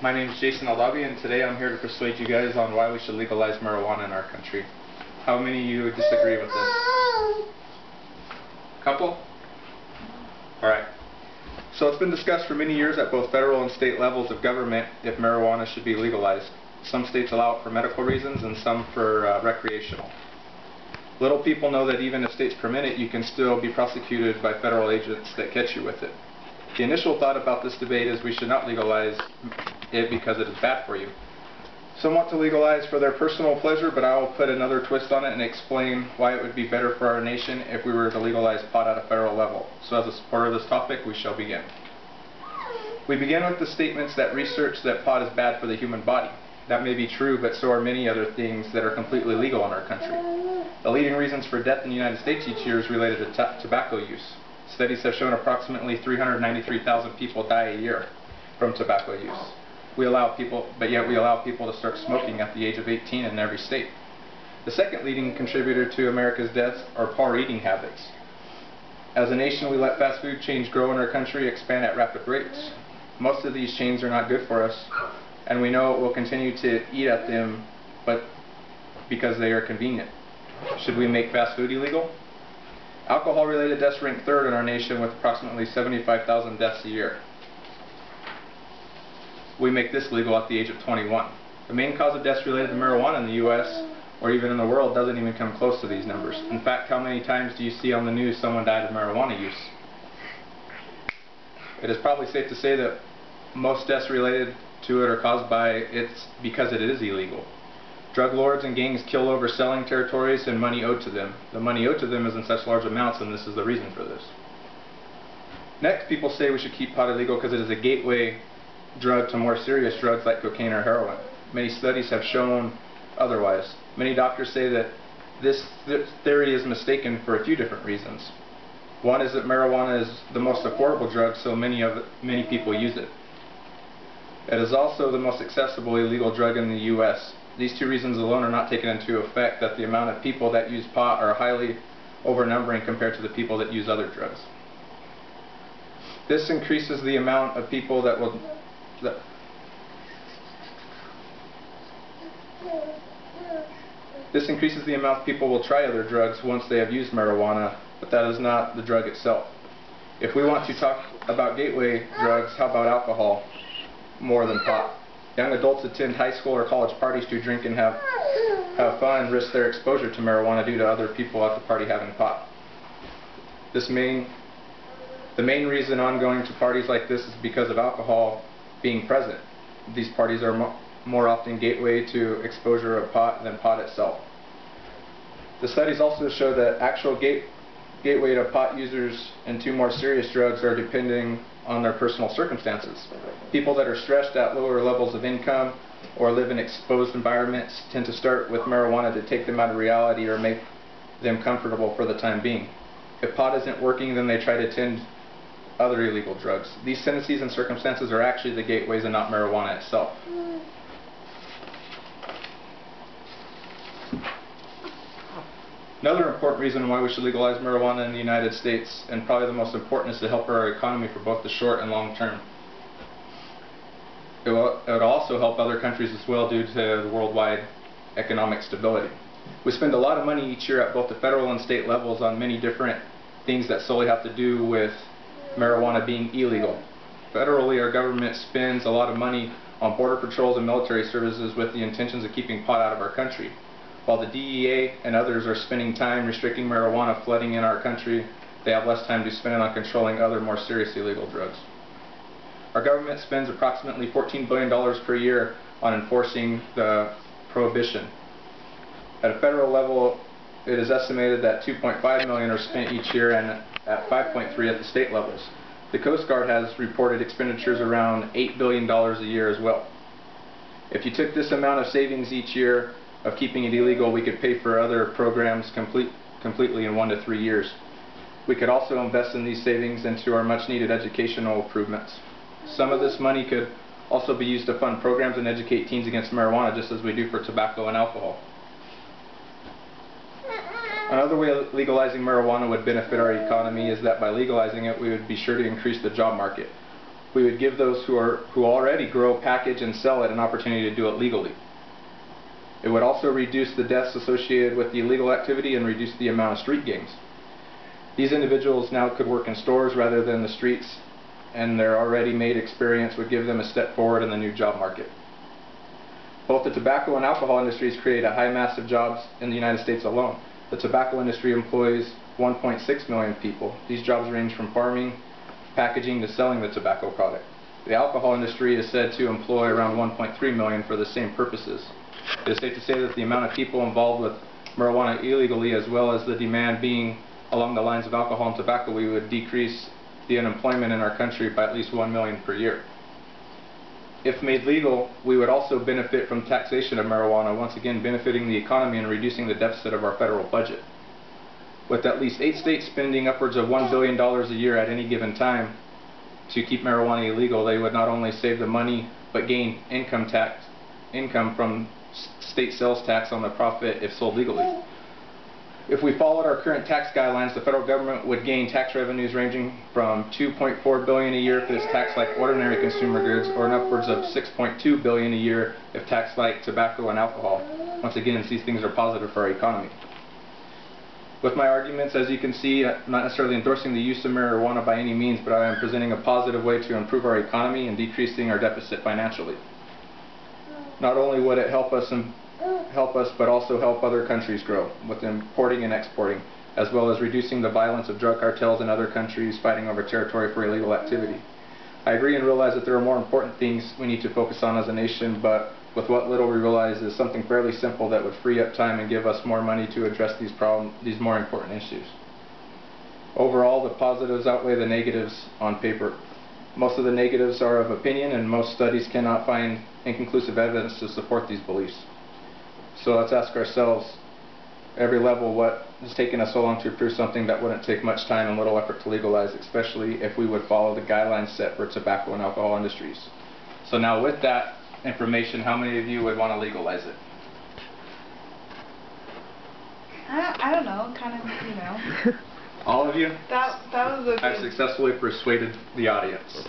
My name is Jason Aldabi, and today I'm here to persuade you guys on why we should legalize marijuana in our country. How many of you would disagree with this? Couple? Alright. So it's been discussed for many years at both federal and state levels of government if marijuana should be legalized. Some states allow it for medical reasons and some for recreational. Little people know that even if states permit it, you can still be prosecuted by federal agents that catch you with it. The initial thought about this debate is we should not legalize it because it is bad for you. Some want to legalize for their personal pleasure, but I will put another twist on it and explain why it would be better for our nation if we were to legalize pot at a federal level. So as a supporter of this topic, we shall begin. We begin with the statements that research that pot is bad for the human body. That may be true, but so are many other things that are completely legal in our country. The leading reasons for death in the United States each year is related to tobacco use. Studies have shown approximately 393,000 people die a year from tobacco use. But yet we allow people to start smoking at the age of 18 in every state. The second leading contributor to America's deaths are poor eating habits. As a nation, we let fast food chains grow in our country, expand at rapid rates. Most of these chains are not good for us, and we know we'll continue to eat at them, but because they are convenient. Should we make fast food illegal? Alcohol-related deaths rank third in our nation with approximately 75,000 deaths a year. We make this legal at the age of 21. The main cause of deaths related to marijuana in the U.S. or even in the world doesn't even come close to these numbers. In fact, how many times do you see on the news someone died of marijuana use? It is probably safe to say that most deaths related to it are caused by it's because it is illegal. Drug lords and gangs kill over selling territories and money owed to them. The money owed to them is in such large amounts, and this is the reason for this. Next, people say we should keep pot illegal because it is a gateway drug to more serious drugs like cocaine or heroin. Many studies have shown otherwise. Many doctors say that this theory is mistaken for a few different reasons. One is that marijuana is the most affordable drug, so many people use it. It is also the most accessible illegal drug in the U.S. These two reasons alone are not taken into effect that the amount of people that use pot are highly overnumbering compared to the people that use other drugs. This increases the amount of people that will try other drugs once they have used marijuana, but that is not the drug itself. If we want to talk about gateway drugs, how about alcohol more than pot? Young adults attend high school or college parties to drink and have fun and risk their exposure to marijuana due to other people at the party having pot. The main reason on going to parties like this is because of alcohol being present. These parties are more often gateway to exposure of pot than pot itself. The studies also show that actual gateway to pot users into more serious drugs are depending on their personal circumstances. People that are stressed at lower levels of income or live in exposed environments tend to start with marijuana to take them out of reality or make them comfortable for the time being. If pot isn't working, then they try to tend other illegal drugs. These tendencies and circumstances are actually the gateways and not marijuana itself. Another important reason why we should legalize marijuana in the United States, and probably the most important, is to help our economy for both the short and long term. It would also help other countries as well due to the worldwide economic stability. We spend a lot of money each year at both the federal and state levels on many different things that solely have to do with marijuana being illegal. Federally, our government spends a lot of money on border patrols and military services with the intentions of keeping pot out of our country. While the DEA and others are spending time restricting marijuana flooding in our country, they have less time to spend on controlling other more serious illegal drugs. Our government spends approximately $14 billion per year on enforcing the prohibition. At a federal level, it is estimated that $2.5 million are spent each year, and at $5.3 at the state levels. The Coast Guard has reported expenditures around $8 billion a year as well. If you took this amount of savings each year of keeping it illegal, we could pay for other programs completely in 1 to 3 years. We could also invest in these savings into our much needed educational improvements. Some of this money could also be used to fund programs and educate teens against marijuana, just as we do for tobacco and alcohol. Another way legalizing marijuana would benefit our economy is that by legalizing it, we would be sure to increase the job market. we would give those who already grow, package, and sell it an opportunity to do it legally. It would also reduce the deaths associated with the illegal activity and reduce the amount of street gangs. These individuals now could work in stores rather than the streets, and their already made experience would give them a step forward in the new job market. Both the tobacco and alcohol industries create a high mass of jobs in the United States alone. The tobacco industry employs 1.6 million people. These jobs range from farming, packaging, to selling the tobacco product. The alcohol industry is said to employ around 1.3 million for the same purposes. It is safe to say that the amount of people involved with marijuana illegally, as well as the demand being along the lines of alcohol and tobacco, we would decrease the unemployment in our country by at least 1 million per year. If made legal, we would also benefit from taxation of marijuana, once again benefiting the economy and reducing the deficit of our federal budget. With at least 8 states spending upwards of $1 billion a year at any given time to keep marijuana illegal, they would not only save the money but gain income from state sales tax on the profit if sold legally. If we followed our current tax guidelines, the federal government would gain tax revenues ranging from $2.4 billion a year if it's taxed like ordinary consumer goods, or an upwards of $6.2 billion a year if taxed like tobacco and alcohol. Once again, these things are positive for our economy. With my arguments, as you can see, I'm not necessarily endorsing the use of marijuana by any means, but I am presenting a positive way to improve our economy and decreasing our deficit financially. Not only would it help us, but also help other countries grow with importing and exporting, as well as reducing the violence of drug cartels in other countries fighting over territory for illegal activity. I agree and realize that there are more important things we need to focus on as a nation, but with what little we realize is something fairly simple that would free up time and give us more money to address these more important issues. Overall, the positives outweigh the negatives on paper. Most of the negatives are of opinion, and most studies cannot find inconclusive evidence to support these beliefs. So let's ask ourselves, every level, what has taken us so long to approve something that wouldn't take much time and little effort to legalize, especially if we would follow the guidelines set for tobacco and alcohol industries. So now with that information, how many of you would want to legalize it? I don't know, kind of, All of you? That was a good... I've successfully persuaded the audience.